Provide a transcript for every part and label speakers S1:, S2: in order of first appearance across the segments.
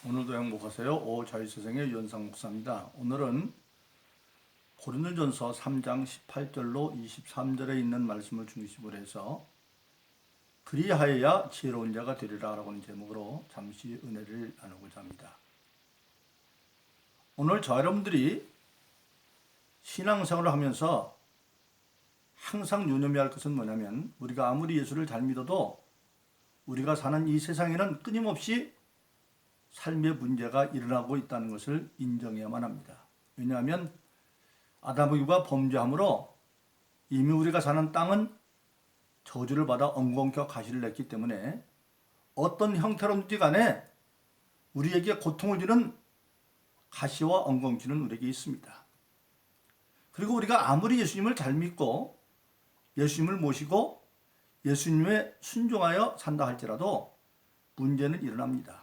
S1: 오늘도 행복하세요. 오자유세상의 유현상 목사입니다. 오늘은 고린도전서 3장 18절로 23절에 있는 말씀을 중심으로 해서 그리하여야 지혜로운 자가 되리라 라고 하는 제목으로 잠시 은혜를 나누고자 합니다. 오늘 저 여러분들이 신앙생활을 하면서 항상 유념해야 할 것은 뭐냐면, 우리가 아무리 예수를 잘 믿어도 우리가 사는 이 세상에는 끊임없이 삶의 문제가 일어나고 있다는 것을 인정해야만 합니다. 왜냐하면 아담과 이브가 범죄함으로 이미 우리가 사는 땅은 저주를 받아 엉겅퀴와 가시를 냈기 때문에 어떤 형태로든지 간에 우리에게 고통을 주는 가시와 엉겅퀴는 우리에게 있습니다. 그리고 우리가 아무리 예수님을 잘 믿고 예수님을 모시고 예수님에 순종하여 산다 할지라도 문제는 일어납니다.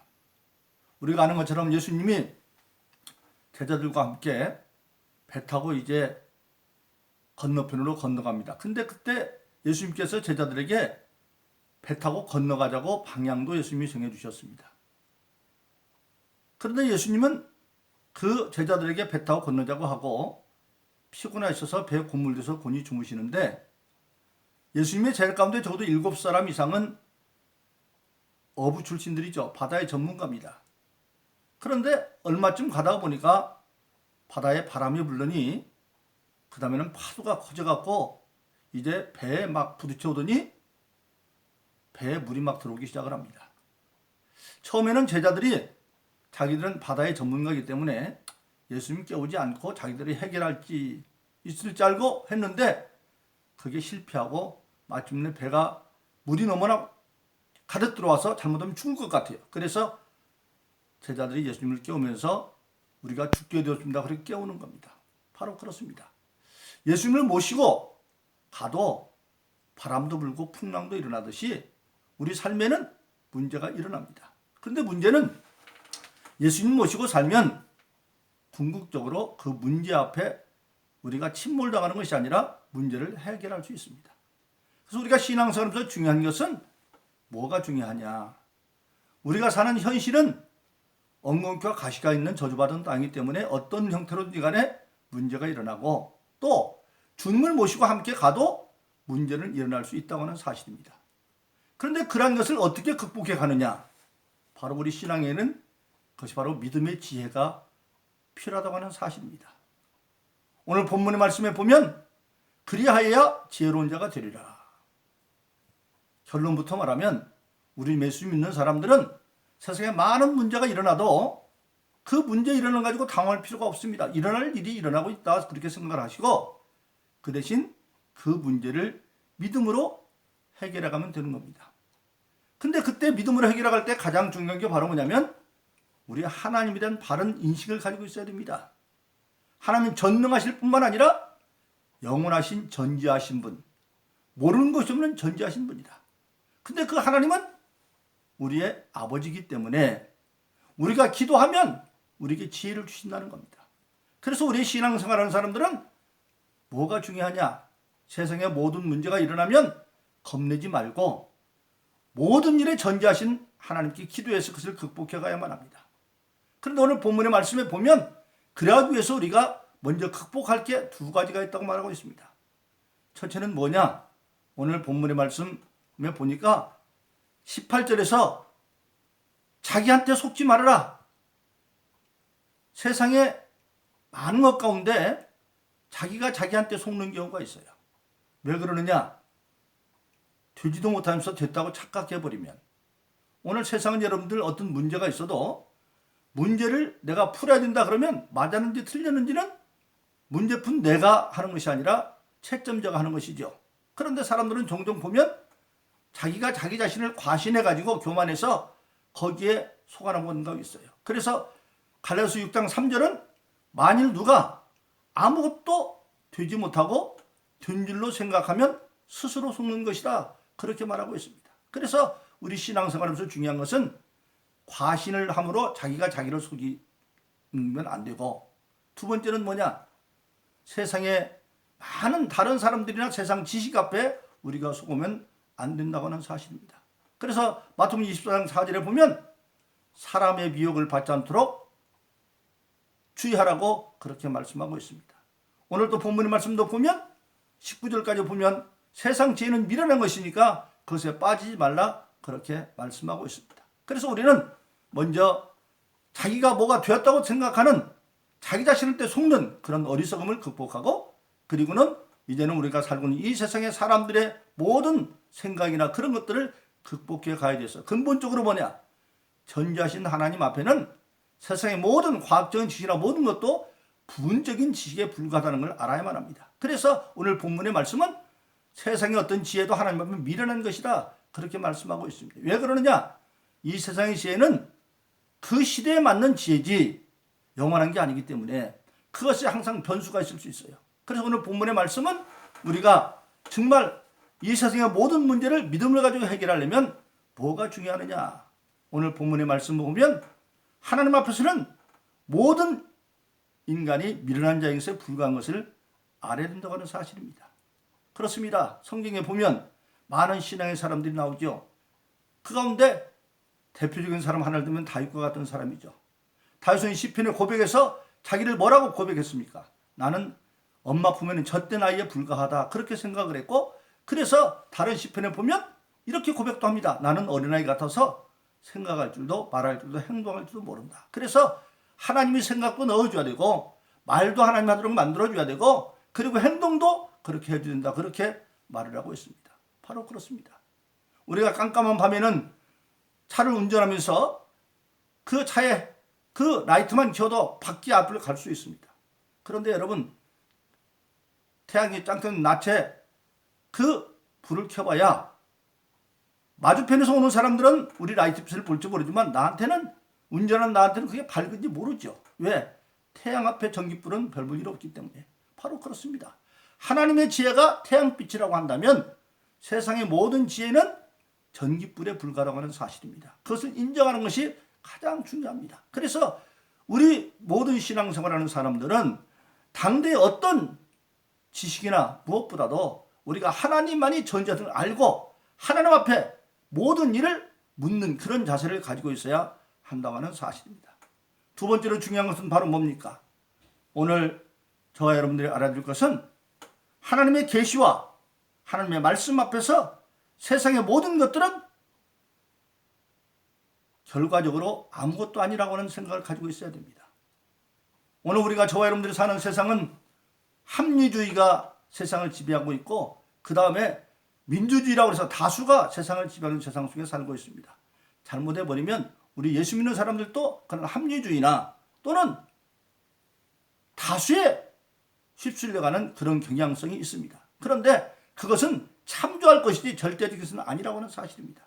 S1: 우리가 아는 것처럼 예수님이 제자들과 함께 배 타고 이제 건너편으로 건너갑니다. 근데 그때 예수님께서 제자들에게 배 타고 건너가자고 방향도 예수님이 정해 주셨습니다. 그런데 예수님은 그 제자들에게 배 타고 건너자고 하고 피곤하셔서 배에 고물돼서 곤히 주무시는데, 예수님의 제자 가운데 적어도 7사람 이상은 어부 출신들이죠. 바다의 전문가입니다. 그런데 얼마쯤 가다가 보니까 바다에 바람이 불더니 그 다음에는 파도가 커져갖고 이제 배에 막 부딪혀 오더니 배에 물이 막 들어오기 시작을 합니다. 처음에는 제자들이 자기들은 바다의 전문가이기 때문에 예수님 깨우지 않고 자기들이 해결할지 있을지 알고 했는데 그게 실패하고 마침내 배가 물이 너무나 가득 들어와서 잘못하면 죽을 것 같아요. 그래서 제자들이 예수님을 깨우면서 우리가 죽게 되었습니다. 그렇게 깨우는 겁니다. 바로 그렇습니다. 예수님을 모시고 가도 바람도 불고 풍랑도 일어나듯이 우리 삶에는 문제가 일어납니다. 그런데 문제는 예수님 모시고 살면 궁극적으로 그 문제 앞에 우리가 침몰당하는 것이 아니라 문제를 해결할 수 있습니다. 그래서 우리가 신앙생활에서 중요한 것은 뭐가 중요하냐? 우리가 사는 현실은 엉겅퀴와 가시가 있는 저주받은 땅이기 때문에 어떤 형태로든지 간에 문제가 일어나고, 또 주님을 모시고 함께 가도 문제는 일어날 수 있다고 하는 사실입니다. 그런데 그러한 것을 어떻게 극복해 가느냐? 바로 우리 신앙에는 그것이 바로 믿음의 지혜가 필요하다고 하는 사실입니다. 오늘 본문의 말씀에 보면 그리하여야 지혜로운 자가 되리라. 결론부터 말하면 우리 예수 믿는 사람들은 세상에 많은 문제가 일어나도 그 문제 일어나는 가지고 당황할 필요가 없습니다. 일어날 일이 일어나고 있다 그렇게 생각을 하시고 그 대신 그 문제를 믿음으로 해결해 가면 되는 겁니다. 근데 그때 믿음으로 해결해 갈 때 가장 중요한 게 바로 뭐냐면 우리 하나님에 대한 바른 인식을 가지고 있어야 됩니다. 하나님 전능하실 뿐만 아니라 영원하신 전지하신 분, 모르는 것이 없는 전지하신 분이다. 근데 그 하나님은 우리의 아버지이기 때문에 우리가 기도하면 우리에게 지혜를 주신다는 겁니다. 그래서 우리 신앙생활하는 사람들은 뭐가 중요하냐? 세상에 모든 문제가 일어나면 겁내지 말고 모든 일에 전지하신 하나님께 기도해서 그것을 극복해 가야만 합니다. 그런데 오늘 본문의 말씀에 보면 그러기 위해서 우리가 먼저 극복할 게 두 가지가 있다고 말하고 있습니다. 첫째는 뭐냐? 오늘 본문의 말씀에 보니까 18절에서 자기한테 속지 말아라. 세상에 많은 것 가운데 자기가 자기한테 속는 경우가 있어요. 왜 그러느냐? 되지도 못하면서 됐다고 착각해버리면, 오늘 세상은 여러분들 어떤 문제가 있어도 문제를 내가 풀어야 된다 그러면 맞았는지 틀렸는지는 문제푼 내가 하는 것이 아니라 채점자가 하는 것이죠. 그런데 사람들은 종종 보면 자기가 자기 자신을 과신해가지고 교만해서 거기에 속아나는 경우가 있어요. 그래서 갈라디아서 6장 3절은 만일 누가 아무것도 되지 못하고 된 줄로 생각하면 스스로 속는 것이다, 그렇게 말하고 있습니다. 그래서 우리 신앙생활에서 중요한 것은 과신을 함으로 자기가 자기를 속이면 안 되고, 두 번째는 뭐냐? 세상에 많은 다른 사람들이나 세상 지식 앞에 우리가 속으면 안 된다고 하는 사실입니다. 그래서 마태복음 24장 4절에 보면 사람의 미혹을 받지 않도록 주의하라고 그렇게 말씀하고 있습니다. 오늘 또 본문의 말씀도 보면 19절까지 보면 세상 지혜는 미련한 것이니까 그것에 빠지지 말라 그렇게 말씀하고 있습니다. 그래서 우리는 먼저 자기가 뭐가 되었다고 생각하는 자기 자신을 때 속는 그런 어리석음을 극복하고, 그리고는 이제는 우리가 살고 있는 이 세상의 사람들의 모든 생각이나 그런 것들을 극복해 가야 돼서 근본적으로 뭐냐, 전지하신 하나님 앞에는 세상의 모든 과학적인 지식이나 모든 것도 부분적인 지식에 불과하다는 걸 알아야만 합니다. 그래서 오늘 본문의 말씀은 세상의 어떤 지혜도 하나님 앞에 미련한 것이다 그렇게 말씀하고 있습니다. 왜 그러느냐, 이 세상의 지혜는 그 시대에 맞는 지혜지 영원한 게 아니기 때문에 그것이 항상 변수가 있을 수 있어요. 그래서 오늘 본문의 말씀은 우리가 정말 이 세상의 모든 문제를 믿음을 가지고 해결하려면 뭐가 중요하느냐, 오늘 본문의 말씀을 보면 하나님 앞에서는 모든 인간이 미련한 자인 것에 불과한 것을 알아야 된다고 하는 사실입니다. 그렇습니다. 성경에 보면 많은 신앙의 사람들이 나오죠. 그 가운데 대표적인 사람 하나를 들면 다윗과 같은 사람이죠. 다윗은 시편의 고백에서 자기를 뭐라고 고백했습니까? 나는 엄마 품에는 젖된 아이에 불과하다 그렇게 생각을 했고, 그래서 다른 시편에 보면 이렇게 고백도 합니다. 나는 어린아이 같아서 생각할 줄도 말할 줄도 행동할 줄도 모른다. 그래서 하나님이 생각도 넣어줘야 되고 말도 하나님 하도록 만들어줘야 되고 그리고 행동도 그렇게 해줘야 된다 그렇게 말을 하고 있습니다. 바로 그렇습니다. 우리가 깜깜한 밤에는 차를 운전하면서 그 차에 그 라이트만 켜도 밖에 앞을 갈 수 있습니다. 그런데 여러분, 태양이 짱 뜨는 낮에 그 불을 켜봐야 맞은편에서 오는 사람들은 우리 라이트빛을 볼지 모르지만 운전하는 나한테는 그게 밝은지 모르죠. 왜? 태양 앞에 전기불은 별 볼 일 없기 때문에. 바로 그렇습니다. 하나님의 지혜가 태양빛이라고 한다면 세상의 모든 지혜는 전기불에 불과하다고 하는 사실입니다. 그것을 인정하는 것이 가장 중요합니다. 그래서 우리 모든 신앙생활하는 사람들은 당대의 어떤 지식이나 무엇보다도 우리가 하나님만이 전지하는 걸 알고 하나님 앞에 모든 일을 묻는 그런 자세를 가지고 있어야 한다고 하는 사실입니다. 두 번째로 중요한 것은 바로 뭡니까? 오늘 저와 여러분들이 알아야 될 것은 하나님의 계시와 하나님의 말씀 앞에서 세상의 모든 것들은 결과적으로 아무것도 아니라고 하는 생각을 가지고 있어야 됩니다. 오늘 우리가 저와 여러분들이 사는 세상은 합리주의가 세상을 지배하고 있고 그 다음에 민주주의라고 해서 다수가 세상을 지배하는 세상 속에 살고 있습니다. 잘못해버리면 우리 예수 믿는 사람들도 그런 합리주의나 또는 다수에 휩쓸려가는 그런 경향성이 있습니다. 그런데 그것은 참조할 것이지 절대적인 것은 아니라고 하는 사실입니다.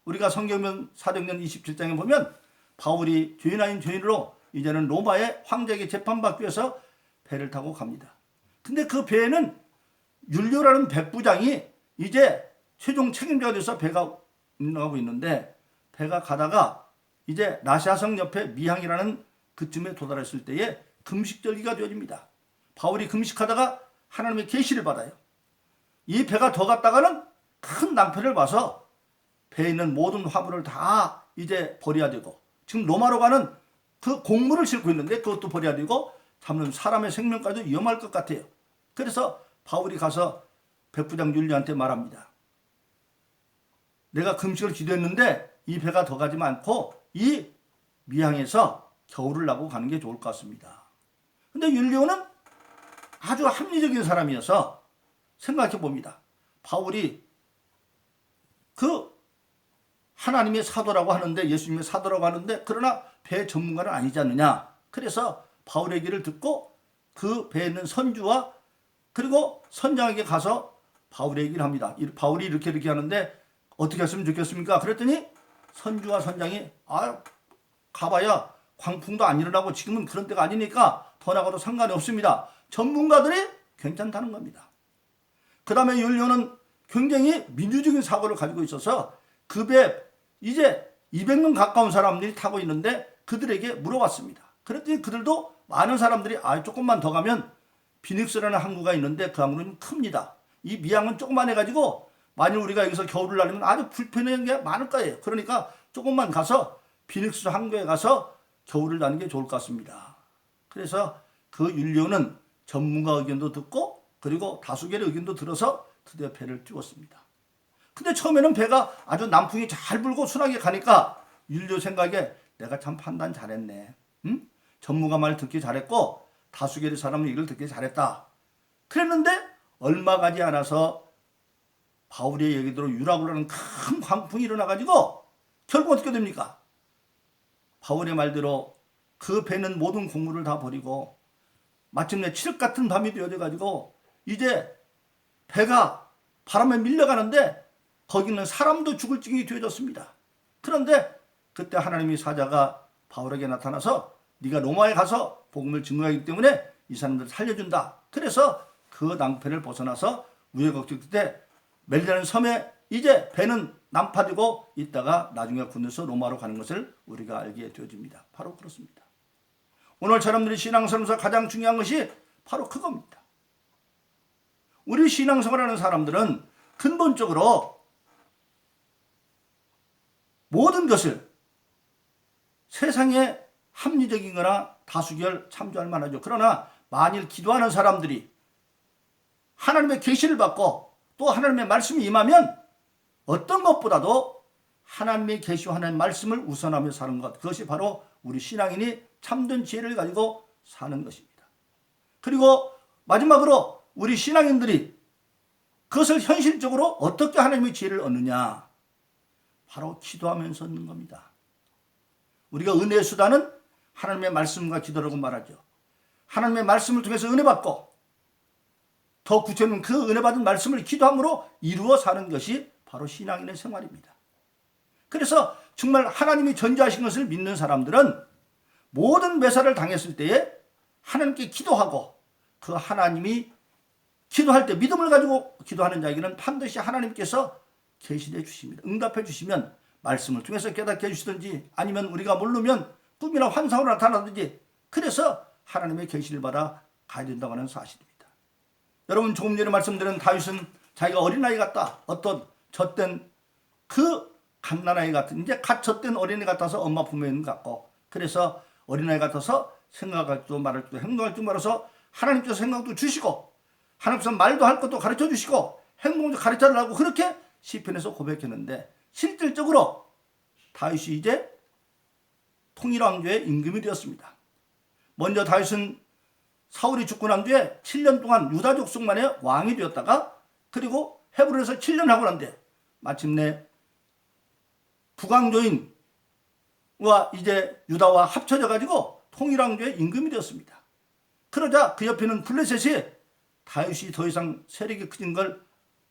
S1: 우리가 성경면 사도행전 27장에 보면 바울이 죄인 아닌 죄인으로 이제는 로마의 황제에게 재판받기 위해서 배를 타고 갑니다. 근데 그 배에는 율료라는 백부장이 이제 최종 책임자가 돼서 배가 운행하고 있는데 배가 가다가 이제 라시아성 옆에 미항이라는 그쯤에 도달했을 때에 금식절기가 되어집니다. 바울이 금식하다가 하나님의 계시를 받아요. 이 배가 더 갔다가는 큰 낭패를 봐서 배에 있는 모든 화물을 다 이제 버려야 되고 지금 로마로 가는 그 곡물을 싣고 있는데 그것도 버려야 되고 잡는 사람의 생명까지도 위험할 것 같아요. 그래서 바울이 가서 백부장 율리한테 말합니다. 내가 금식을 기도했는데 이 배가 더 가지 않고 이 미항에서 겨울을 나고 가는 게 좋을 것 같습니다. 근데 율리오는 아주 합리적인 사람이어서 생각해 봅니다. 바울이 그 하나님의 사도라고 하는데 예수님의 사도라고 하는데 그러나 배 전문가는 아니지 않느냐. 그래서 바울의 얘기를 듣고 그 배에 있는 선주와 그리고 선장에게 가서 바울의 얘기를 합니다. 바울이 이렇게 하는데 어떻게 했으면 좋겠습니까? 그랬더니 선주와 선장이 가봐야 광풍도 안 일어나고 지금은 그런 때가 아니니까 더 나가도 상관이 없습니다. 전문가들이 괜찮다는 겁니다. 그 다음에 율리오는 굉장히 민주적인 사고를 가지고 있어서 그 배 이제 200명 가까운 사람들이 타고 있는데 그들에게 물어봤습니다. 그랬더니 그들도 많은 사람들이 조금만 더 가면 비닉스라는 항구가 있는데 그 항구는 큽니다. 이 미항은 조그만 해가지고 만일 우리가 여기서 겨울을 나려면 아주 불편한 게 많을 거예요. 그러니까 조금만 가서 피닉스 항구에 가서 겨울을 나는 게 좋을 것 같습니다. 그래서 그 율리오는 전문가 의견도 듣고 그리고 다수결의 의견도 들어서 드디어 배를 띄웠습니다. 근데 처음에는 배가 아주 남풍이 잘 불고 순하게 가니까 율리오 생각에 내가 참 판단 잘했네. 응? 전문가 말 듣기 잘했고 다수결의 사람 얘기를 듣기 잘했다. 그랬는데 얼마 가지 않아서 바울의 얘기대로 유라굴라는 큰 광풍이 일어나가지고 결국 어떻게 됩니까? 바울의 말대로 그 배는 모든 공물을 다 버리고 마침내 칠흑 같은 밤이 되어져가지고 이제 배가 바람에 밀려가는데 거기는 사람도 죽을 지경이 되어졌습니다. 그런데 그때 하나님의 사자가 바울에게 나타나서 네가 로마에 가서 복음을 증거하기 때문에 이 사람들을 살려준다. 그래서 그 낭패를 벗어나서 우여곡절 끝에 멜리라는 섬에 이제 배는 난파되고 있다가 나중에 건너서 로마로 가는 것을 우리가 알게 되어집니다. 바로 그렇습니다. 오늘 사람들이 신앙생활에서 가장 중요한 것이 바로 그겁니다. 우리 신앙생활하는 사람들은 근본적으로 모든 것을 세상에 합리적인 거나 다수결 참조할 만하죠. 그러나 만일 기도하는 사람들이 하나님의 계시를 받고 또 하나님의 말씀이 임하면 어떤 것보다도 하나님의 계시와 하나님의 말씀을 우선하며 사는 것, 그것이 바로 우리 신앙인이 참된 지혜를 가지고 사는 것입니다. 그리고 마지막으로 우리 신앙인들이 그것을 현실적으로 어떻게 하나님의 지혜를 얻느냐, 바로 기도하면서 얻는 겁니다. 우리가 은혜의 수단은 하나님의 말씀과 기도라고 말하죠. 하나님의 말씀을 통해서 은혜 받고 더 구체는 그 은혜 받은 말씀을 기도함으로 이루어 사는 것이 바로 신앙인의 생활입니다. 그래서 정말 하나님이 전지하신 것을 믿는 사람들은 모든 매사를 당했을 때에 하나님께 기도하고 그 하나님이 기도할 때 믿음을 가지고 기도하는 자에게는 반드시 하나님께서 계시해 주십니다. 응답해 주시면 말씀을 통해서 깨닫게 해주시든지 아니면 우리가 모르면 꿈이나 환상으로 나타나든지 그래서 하나님의 계시를 받아 가야 된다고 하는 사실입니다. 여러분 조금 전에 말씀드린 다윗은 자기가 어린아이 같다. 어떤 젖된 그 갓난아이 같은 이제 갓 젖된 어린아이 같아서 엄마 품에 있는 것 같고 그래서 어린아이 같아서 생각할 줄 말할 줄 행동할 줄 말아서 하나님께서 생각도 주시고 하나님께서 말도 할 것도 가르쳐 주시고 행동도 가르쳐 달라고 그렇게 시편에서 고백했는데 실질적으로 다윗이 이제 통일왕조의 임금이 되었습니다. 먼저 다윗은 사울이 죽고 난 뒤에 7년 동안 유다 족속만의 왕이 되었다가 그리고 헤브론에서 7년 하고 난 뒤에 마침내 북왕조인과 이제 유다와 합쳐져 가지고 통일왕조의 임금이 되었습니다. 그러자 그 옆에는 블레셋이 다윗이 더 이상 세력이 커진 걸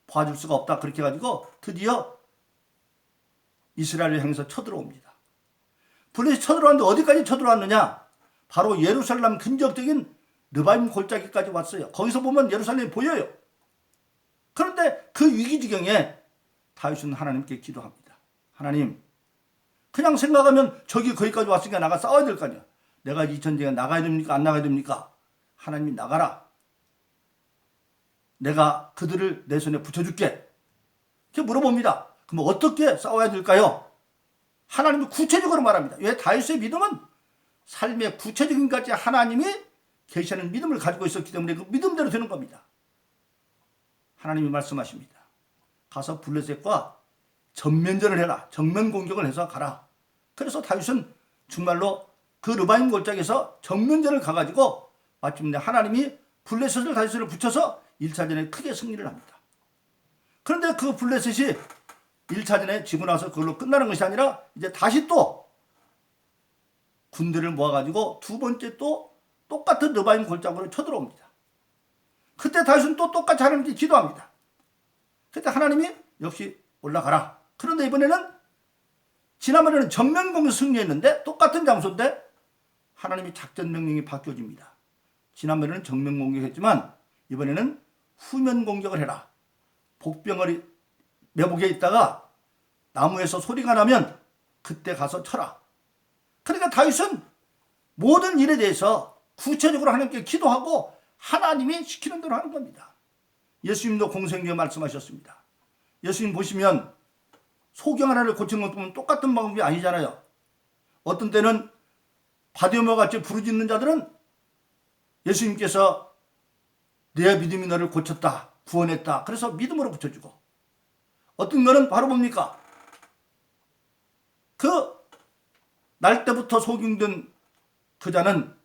S1: 봐줄 수가 없다. 그렇게 해가지고 드디어 이스라엘을 향해서 쳐들어옵니다. 블레셋이 쳐들어왔는데 어디까지 쳐들어왔느냐? 바로 예루살렘 근접적인 르바임 골짜기까지 왔어요. 거기서 보면 예루살렘이 보여요. 그런데 그 위기지경에 다윗은 하나님께 기도합니다. 하나님, 그냥 생각하면 저기 거기까지 왔으니까 나가 싸워야 될 거 아니야. 내가 이 전쟁에 나가야 됩니까? 안 나가야 됩니까? 하나님이 나가라. 내가 그들을 내 손에 붙여줄게. 이렇게 물어봅니다. 그럼 어떻게 싸워야 될까요? 하나님이 구체적으로 말합니다. 왜 다윗의 믿음은 삶의 구체적인 가치 하나님이 계시하는 믿음을 가지고 있었기 때문에 그 믿음대로 되는 겁니다. 하나님이 말씀하십니다. 가서 블레셋과 전면전을 해라. 정면 공격을 해서 가라. 그래서 다윗은 정말로 그 르바임 골짜기에서 정면전을 가가지고 마침내 하나님이 블레셋을 다윗을 붙여서 1차전에 크게 승리를 합니다. 그런데 그 블레셋이 1차전에 지고 나서 그걸로 끝나는 것이 아니라 이제 다시 또 군대를 모아가지고 두 번째 또 똑같은 르바임 골짜기로 쳐들어옵니다. 그때 다윗은 또 똑같이 하나님께 기도합니다. 그때 하나님이 역시 올라가라. 그런데 이번에는 지난번에는 정면 공격 승리했는데 똑같은 장소인데 하나님이 작전 명령이 바뀌어집니다. 지난번에는 정면 공격했지만 이번에는 후면 공격을 해라. 복병을 매복에 있다가 나무에서 소리가 나면 그때 가서 쳐라. 그러니까 다윗은 모든 일에 대해서 구체적으로 하나님께 기도하고 하나님이 시키는 대로 하는 겁니다. 예수님도 공생애에 말씀하셨습니다. 예수님 보시면 소경 하나를 고치는 것 보면 똑같은 방법이 아니잖아요. 어떤 때는 바디오며 같이 부르짖는 자들은 예수님께서 내 믿음이 너를 고쳤다, 구원했다. 그래서 믿음으로 붙여주고, 어떤 거는 바로 뭡니까? 그 날 때부터 속임된 그 자는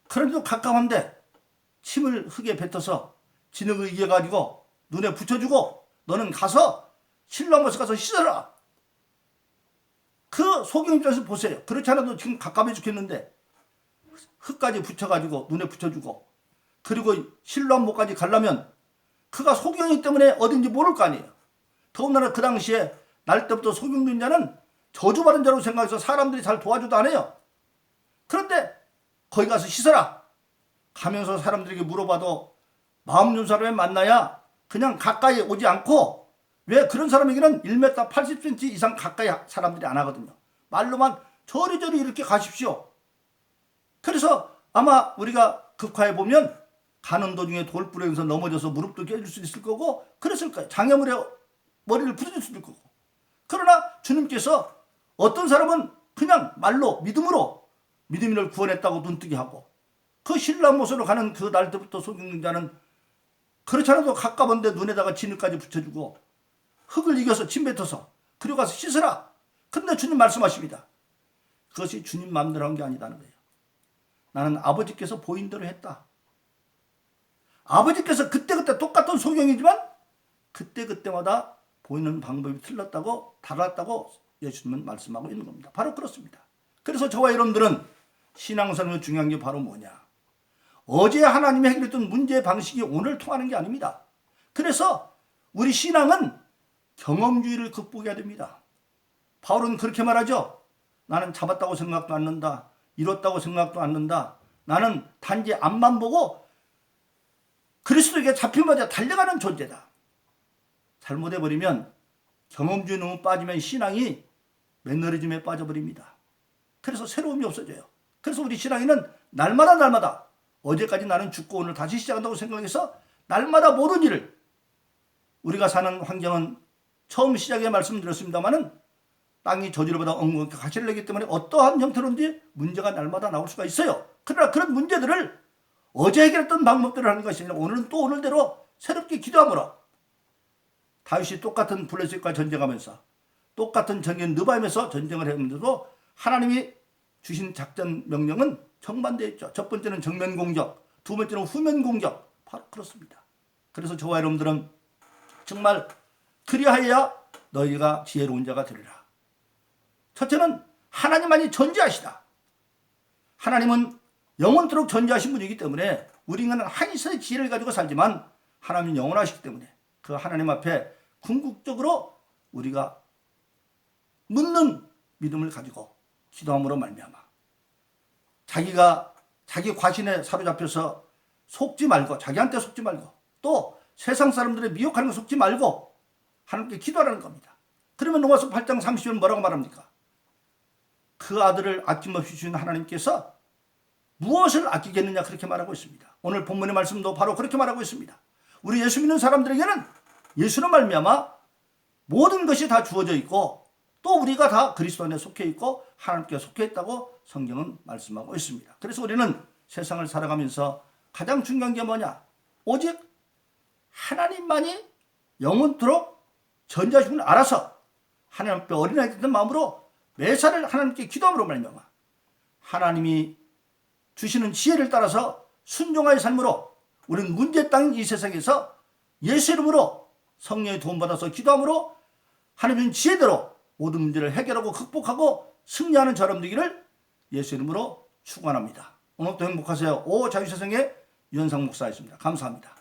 S1: 그래도 가까운데 침을 흙에 뱉어서 진흙을 이겨가지고 눈에 붙여주고, 너는 가서 실로암못에 가서 씻어라. 그 속임 입장에서 보세요. 그렇지 않아도 지금 갑갑해 죽겠는데 흙까지 붙여가지고 눈에 붙여주고, 그리고 실로암못까지 가려면 그가 소경이기 때문에 어딘지 모를 거 아니에요. 더군다나 그 당시에 날 때부터 소경된 자는 저주받은 자로 생각해서 사람들이 잘 도와줘도 안 해요. 그런데 거기 가서 씻어라. 가면서 사람들에게 물어봐도 마음 좋은 사람을 만나야 그냥 가까이 오지 않고, 왜 그런 사람에게는 1m 80cm 이상 가까이 사람들이 안 하거든요. 말로만 저리저리 이렇게 가십시오. 그래서 아마 우리가 극화해 보면 가는 도중에 돌부러에서 넘어져서 무릎도 깨질 수 있을 거고 그랬을 거예요. 장애물에 머리를 부러질 수도 있을 거고. 그러나 주님께서 어떤 사람은 그냥 말로 믿음으로 믿음이를 구원했다고 눈뜨게 하고, 그 신랑못으로 가는 그 날 때부터 속이는 자는 그렇지 않아도 가까운데 눈에다가 진흙까지 붙여주고 흙을 이겨서 침 뱉어서 그리고 가서 씻으라. 근데 주님 말씀하십니다. 그것이 주님 마음대로 한 게 아니다는 거예요. 나는 아버지께서 보인 대로 했다. 아버지께서 그때그때 똑같은 소경이지만 그때그때마다 보이는 방법이 틀렸다고 달랐다고 예수님은 말씀하고 있는 겁니다. 바로 그렇습니다. 그래서 저와 여러분들은 신앙생활의 중요한 게 바로 뭐냐? 어제 하나님이 해결했던 문제의 방식이 오늘 통하는 게 아닙니다. 그래서 우리 신앙은 경험주의를 극복해야 됩니다. 바울은 그렇게 말하죠. 나는 잡았다고 생각도 않는다. 이뤘다고 생각도 않는다. 나는 단지 앞만 보고 그리스도에게 잡히마자 달려가는 존재다. 잘못해버리면, 경험주의 너무 빠지면 신앙이 매너리즘에 빠져버립니다. 그래서 새로움이 없어져요. 그래서 우리 신앙인은 날마다 어제까지 나는 죽고 오늘 다시 시작한다고 생각해서 날마다 모든 일을, 우리가 사는 환경은 처음 시작에 말씀드렸습니다마는 땅이 저주로보다 엉겅하게 가시를 내기 때문에 어떠한 형태로든지 문제가 날마다 나올 수가 있어요. 그러나 그런 문제들을 어제 해결했던 방법대로 하는 것이 아니라 오늘은 또 오늘대로 새롭게 기도함으로, 다윗이 똑같은 블레셋과 전쟁하면서 똑같은 전쟁 느바임에서 전쟁을 했는데도 하나님이 주신 작전 명령은 정반대에 있죠. 첫 번째는 정면 공격, 두 번째는 후면 공격. 바로 그렇습니다. 그래서 저와 여러분들은 정말 그리하여야 너희가 지혜로운 자가 되리라. 첫째는 하나님만이 전지하시다. 하나님은 영원토록 전지하신 분이기 때문에 우리 인간은 한시의 지혜를 가지고 살지만 하나님은 영원하시기 때문에 그 하나님 앞에 궁극적으로 우리가 묻는 믿음을 가지고 기도함으로 말미암아 자기가 자기 과신에 사로잡혀서 속지 말고, 자기한테 속지 말고, 또 세상 사람들의 미혹하는 거 속지 말고 하나님께 기도하라는 겁니다. 그러면 로마서 8장 30절 뭐라고 말합니까? 그 아들을 아낌없이 주신 하나님께서 무엇을 아끼겠느냐, 그렇게 말하고 있습니다. 오늘 본문의 말씀도 바로 그렇게 말하고 있습니다. 우리 예수 믿는 사람들에게는 예수로 말미암아 모든 것이 다 주어져 있고, 또 우리가 다 그리스도 안에 속해 있고 하나님께 속해 있다고 성경은 말씀하고 있습니다. 그래서 우리는 세상을 살아가면서 가장 중요한 게 뭐냐? 오직 하나님만이 영원토록 전지하신 분 알아서 하나님 앞에 어린아이 같은 마음으로 매사를 하나님께 기도함으로 말미암아 하나님이 주시는 지혜를 따라서 순종하의 삶으로 우리는 문제 땅인 이 세상에서 예수 이름으로 성령의 도움받아서 기도함으로 하나님의 지혜대로 모든 문제를 해결하고 극복하고 승리하는 저람 되기를 예수 이름으로 축원합니다. 오늘도 행복하세요. 오 자유세상의 유현상 목사였습니다. 감사합니다.